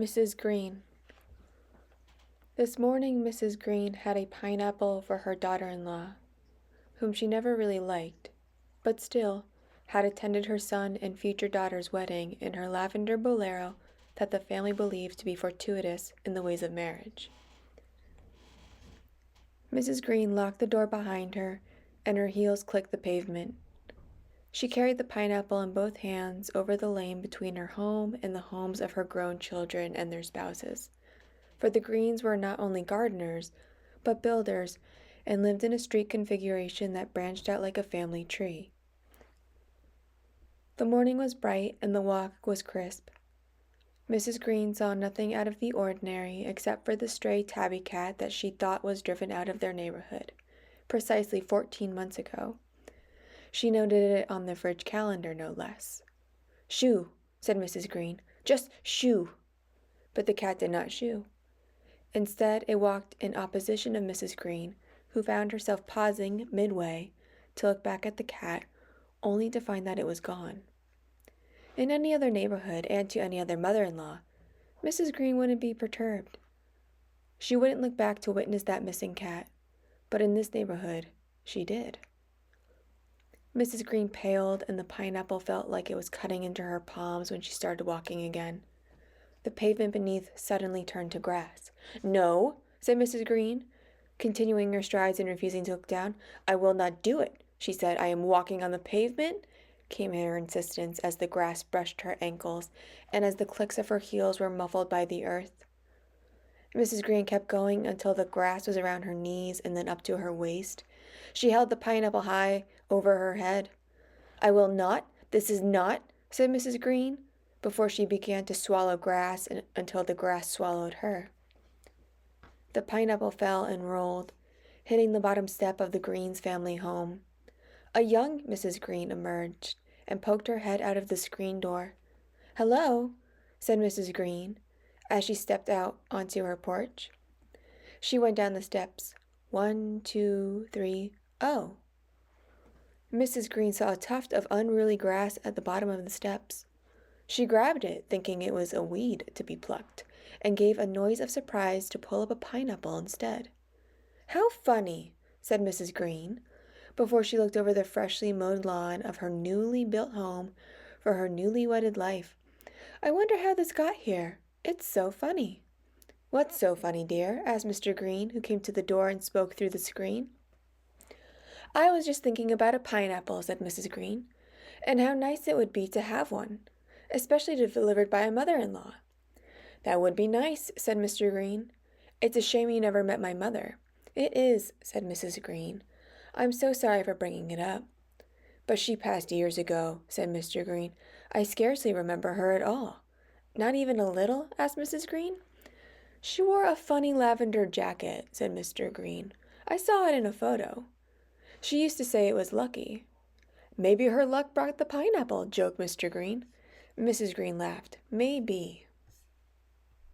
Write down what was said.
Mrs. Green. This morning Mrs. Green had a pineapple for her daughter-in-law, whom she never really liked, but still had attended her son and future daughter's wedding in her lavender bolero that the family believed to be fortuitous in the ways of marriage. Mrs. Green locked the door behind her, and her heels clicked the pavement. She carried the pineapple in both hands over the lane between her home and the homes of her grown children and their spouses. For the Greens were not only gardeners, but builders, and lived in a street configuration that branched out like a family tree. The morning was bright and the walk was crisp. Mrs. Green saw nothing out of the ordinary except for the stray tabby cat that she thought was driven out of their neighborhood, precisely 14 months ago. She noted it on the fridge calendar, no less. "Shoo," said Mrs. Green. "Just shoo." But the cat did not shoo. Instead, it walked in opposition of Mrs. Green, who found herself pausing midway to look back at the cat, only to find that it was gone. In any other neighborhood, and to any other mother-in-law, Mrs. Green wouldn't be perturbed. She wouldn't look back to witness that missing cat, but in this neighborhood, she did. Mrs. Green paled, and the pineapple felt like it was cutting into her palms when she started walking again. The pavement beneath suddenly turned to grass. "No," said Mrs. Green, continuing her strides and refusing to look down. "I will not do it," she said. "I am walking on the pavement," came her insistence as the grass brushed her ankles and as the clicks of her heels were muffled by the earth. Mrs. Green kept going until the grass was around her knees and then up to her waist. She held the pineapple high over her head. "I will not, this is not," said Mrs. Green, before she began to swallow grass until the grass swallowed her. The pineapple fell and rolled, hitting the bottom step of the Green's family home. A young Mrs. Green emerged and poked her head out of the screen door. "Hello," said Mrs. Green, as she stepped out onto her porch. She went down the steps. 1, 2, 3, oh. Mrs. Green saw a tuft of unruly grass at the bottom of the steps. She grabbed it, thinking it was a weed to be plucked, and gave a noise of surprise to pull up a pineapple instead. "How funny," said Mrs. Green, before she looked over the freshly mowed lawn of her newly built home for her newly wedded life. "I wonder how this got here. It's so funny." "What's so funny, dear?" asked Mr. Green, who came to the door and spoke through the screen. "I was just thinking about a pineapple," said Mrs. Green, "and how nice it would be to have one, especially delivered by a mother-in-law." "That would be nice," said Mr. Green. "It's a shame you never met my mother." "It is," said Mrs. Green. "I'm so sorry for bringing it up." "But she passed years ago," said Mr. Green. "I scarcely remember her at all." "Not even a little?" asked Mrs. Green. "She wore a funny lavender jacket," said Mr. Green. "I saw it in a photo. She used to say it was lucky." "Maybe her luck brought the pineapple," joked Mr. Green. Mrs. Green laughed. "Maybe."